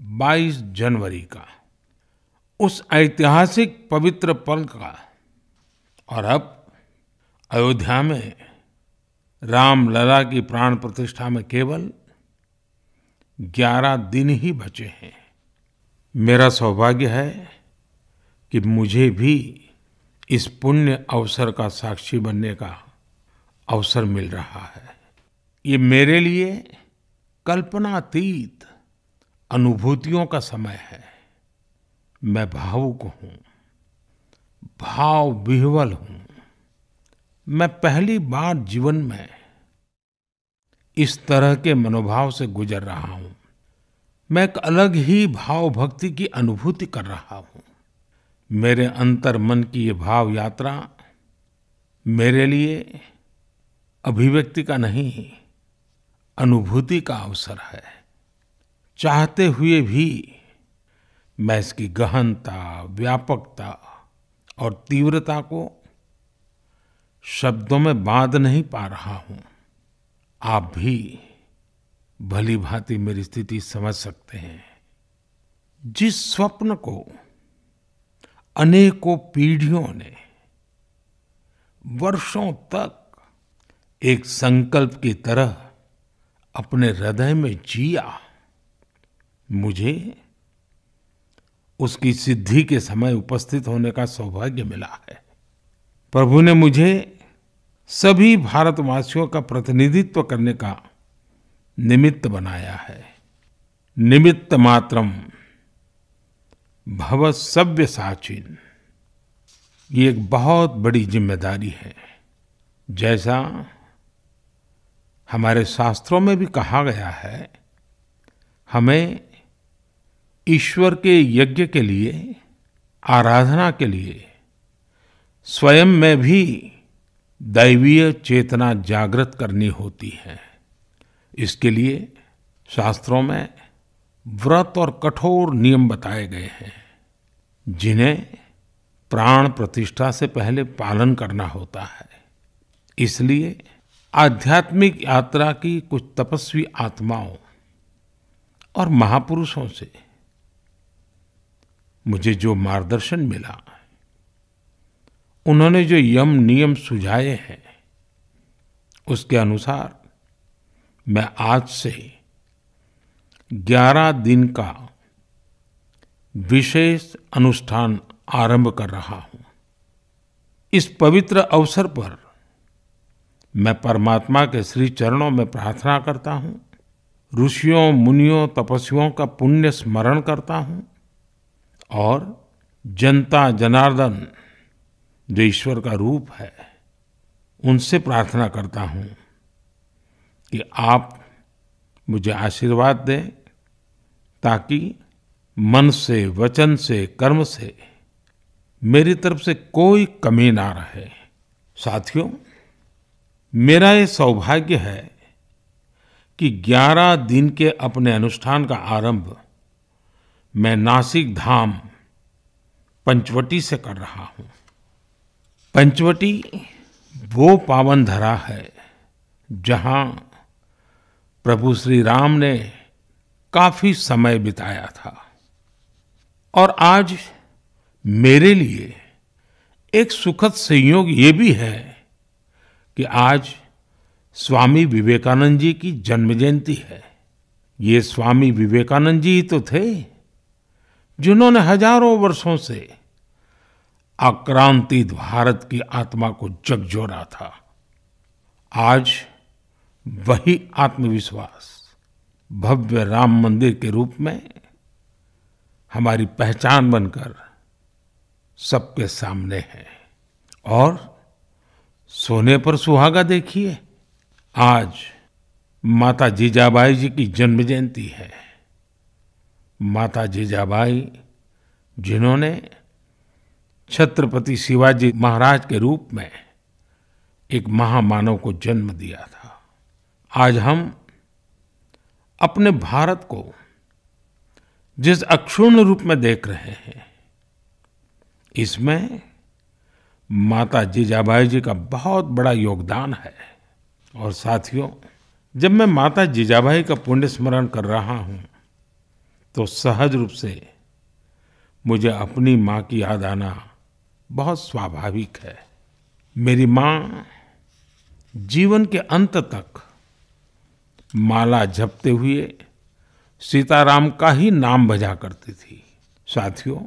22 जनवरी का, उस ऐतिहासिक पवित्र पल का। और अब अयोध्या में रामलला की प्राण प्रतिष्ठा में केवल 11 दिन ही बचे हैं। मेरा सौभाग्य है कि मुझे भी इस पुण्य अवसर का साक्षी बनने का अवसर मिल रहा है। ये मेरे लिए कल्पनातीत अनुभूतियों का समय है। मैं भावुक हूँ, भाव विह्वल हूँ। मैं पहली बार जीवन में इस तरह के मनोभाव से गुजर रहा हूँ। मैं एक अलग ही भाव भक्ति की अनुभूति कर रहा हूँ। मेरे अंतर मन की ये भाव यात्रा मेरे लिए अभिव्यक्ति का नहीं, अनुभूति का अवसर है। चाहते हुए भी मैं इसकी गहनता, व्यापकता और तीव्रता को शब्दों में बांध नहीं पा रहा हूँ। आप भी भली भांति मेरी स्थिति समझ सकते हैं। जिस स्वप्न को अनेकों पीढ़ियों ने वर्षों तक एक संकल्प की तरह अपने हृदय में जिया, मुझे उसकी सिद्धि के समय उपस्थित होने का सौभाग्य मिला है। प्रभु ने मुझे सभी भारतवासियों का प्रतिनिधित्व करने का निमित्त बनाया है। निमित्त मात्रम भव सव्यसाचिन। ये एक बहुत बड़ी जिम्मेदारी है। जैसा हमारे शास्त्रों में भी कहा गया है, हमें ईश्वर के यज्ञ के लिए, आराधना के लिए स्वयं में भी दैवीय चेतना जागृत करनी होती है। इसके लिए शास्त्रों में व्रत और कठोर नियम बताए गए हैं, जिन्हें प्राण प्रतिष्ठा से पहले पालन करना होता है। इसलिए आध्यात्मिक यात्रा की कुछ तपस्वी आत्माओं और महापुरुषों से मुझे जो मार्गदर्शन मिला, उन्होंने जो यम नियम सुझाए हैं, उसके अनुसार मैं आज से 11 दिन का विशेष अनुष्ठान आरंभ कर रहा हूँ। इस पवित्र अवसर पर मैं परमात्मा के श्री चरणों में प्रार्थना करता हूँ, ऋषियों, मुनियों, तपस्वियों का पुण्य स्मरण करता हूँ और जनता जनार्दन जो ईश्वर का रूप है, उनसे प्रार्थना करता हूँ कि आप मुझे आशीर्वाद दें, ताकि मन से, वचन से, कर्म से मेरी तरफ से कोई कमी ना रहे। साथियों, मेरा ये सौभाग्य है कि 11 दिन के अपने अनुष्ठान का आरंभ मैं नासिक धाम पंचवटी से कर रहा हूँ। पंचवटी वो पावन धरा है जहाँ प्रभु श्री राम ने काफी समय बिताया था। और आज मेरे लिए एक सुखद संयोग ये भी है कि आज स्वामी विवेकानंद जी की जन्म जयंती है। ये स्वामी विवेकानंद जी ही तो थे जिन्होंने हजारों वर्षों से आक्रांतित भारत की आत्मा को झकझोरा था। आज वही आत्मविश्वास भव्य राम मंदिर के रूप में हमारी पहचान बनकर सबके सामने है। और सोने पर सुहागा देखिए, आज माता जीजाबाई जी की जन्म जयंती है। माता जीजाबाई जिन्होंने छत्रपति शिवाजी महाराज के रूप में एक महामानव को जन्म दिया था। आज हम अपने भारत को जिस अक्षुण्ण रूप में देख रहे हैं, इसमें माता जीजाबाई जी का बहुत बड़ा योगदान है। और साथियों, जब मैं माता जीजाबाई का पुण्य स्मरण कर रहा हूँ, तो सहज रूप से मुझे अपनी माँ की याद आना बहुत स्वाभाविक है। मेरी माँ जीवन के अंत तक माला जपते हुए सीताराम का ही नाम भजा करती थी। साथियों,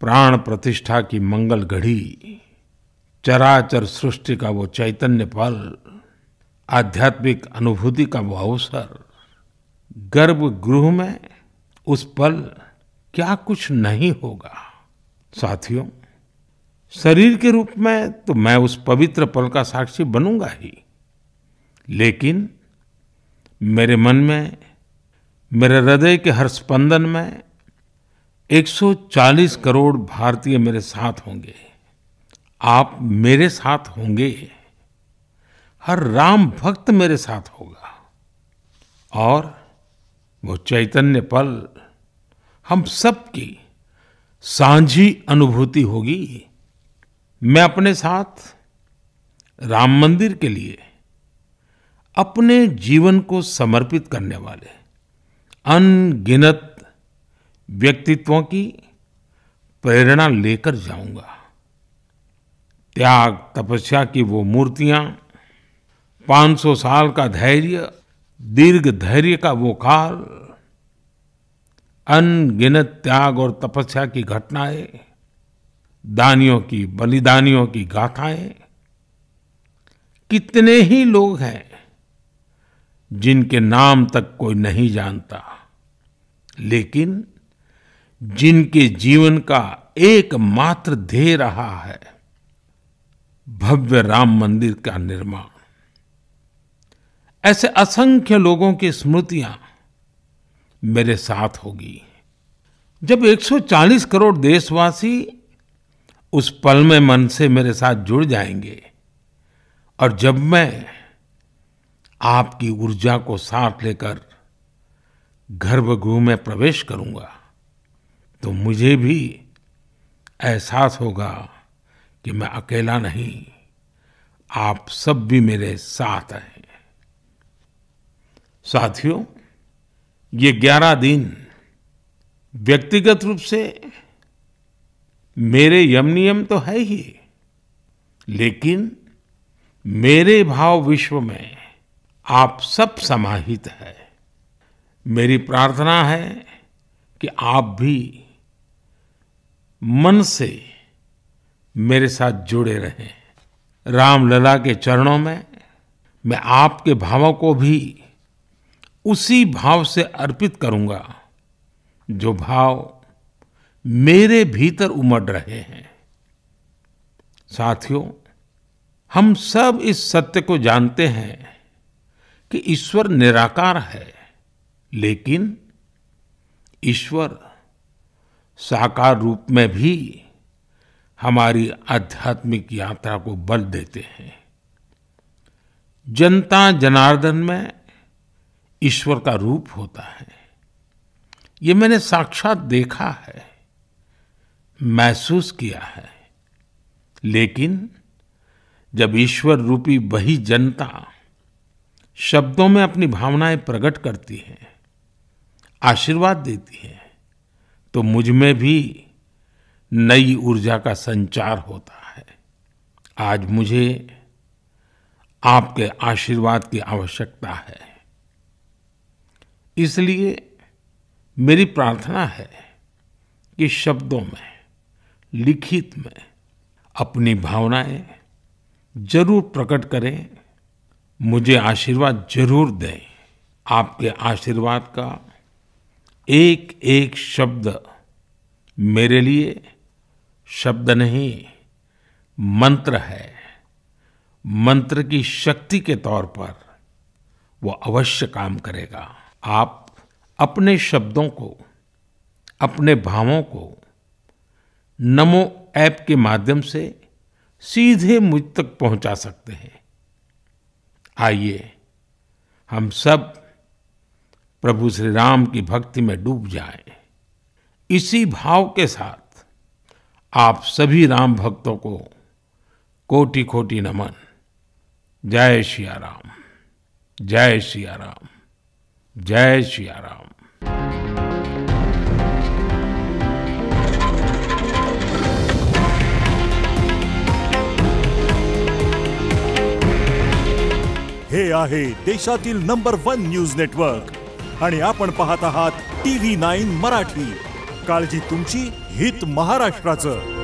प्राण प्रतिष्ठा की मंगल घड़ी, चराचर सृष्टि का वो चैतन्य पल, आध्यात्मिक अनुभूति का वो अवसर, गर्भगृह में उस पल क्या कुछ नहीं होगा। साथियों, शरीर के रूप में तो मैं उस पवित्र पल का साक्षी बनूंगा ही, लेकिन मेरे मन में, मेरे हृदय के हर स्पंदन में 140 करोड़ भारतीय मेरे साथ होंगे। आप मेरे साथ होंगे, हर राम भक्त मेरे साथ होगा और वो चैतन्य पल हम सबकी साझी अनुभूति होगी। मैं अपने साथ राम मंदिर के लिए अपने जीवन को समर्पित करने वाले अनगिनत व्यक्तित्वों की प्रेरणा लेकर जाऊंगा। त्याग तपस्या की वो मूर्तियां, 500 साल का धैर्य, दीर्घ धैर्य का वो काल, अनगिनत त्याग और तपस्या की घटनाएं, दानियों की, बलिदानियों की गाथाएं, कितने ही लोग हैं जिनके नाम तक कोई नहीं जानता, लेकिन जिनके जीवन का एकमात्र ध्येय रहा है भव्य राम मंदिर का निर्माण। ऐसे असंख्य लोगों की स्मृतियां मेरे साथ होगी। जब 140 करोड़ देशवासी उस पल में मन से मेरे साथ जुड़ जाएंगे और जब मैं आपकी ऊर्जा को साथ लेकर गर्भगृह में प्रवेश करूंगा, तो मुझे भी एहसास होगा कि मैं अकेला नहीं, आप सब भी मेरे साथ हैं। साथियों, ये 11 दिन व्यक्तिगत रूप से मेरे यम नियम तो है ही, लेकिन मेरे भाव विश्व में आप सब समाहित है। मेरी प्रार्थना है कि आप भी मन से मेरे साथ जुड़े रहें। रामलला के चरणों में मैं आपके भावों को भी उसी भाव से अर्पित करूंगा जो भाव मेरे भीतर उमड़ रहे हैं। साथियों, हम सब इस सत्य को जानते हैं कि ईश्वर निराकार है, लेकिन ईश्वर साकार रूप में भी हमारी आध्यात्मिक यात्रा को बल देते हैं। जनता जनार्दन में ईश्वर का रूप होता है, ये मैंने साक्षात देखा है, महसूस किया है। लेकिन जब ईश्वर रूपी वही जनता शब्दों में अपनी भावनाएं प्रकट करती है, आशीर्वाद देती है, तो मुझ में भी नई ऊर्जा का संचार होता है। आज मुझे आपके आशीर्वाद की आवश्यकता है, इसलिए मेरी प्रार्थना है कि शब्दों में, लिखित में अपनी भावनाएं जरूर प्रकट करें, मुझे आशीर्वाद जरूर दें। आपके आशीर्वाद का एक एक शब्द मेरे लिए शब्द नहीं, मंत्र है। मंत्र की शक्ति के तौर पर वो अवश्य काम करेगा। आप अपने शब्दों को, अपने भावों को नमो ऐप के माध्यम से सीधे मुझ तक पहुंचा सकते हैं। आइए हम सब प्रभु श्री राम की भक्ति में डूब जाएं। इसी भाव के साथ आप सभी राम भक्तों को कोटि कोटि नमन। जय सिया राम, जय सिया राम, जय सिया राम। हे आहे देशातील नंबर 1 न्यूज नेटवर्क आणि आपण पाहत आहात TV9 मराठी. काळजी तुमची, हित महाराष्ट्राचं.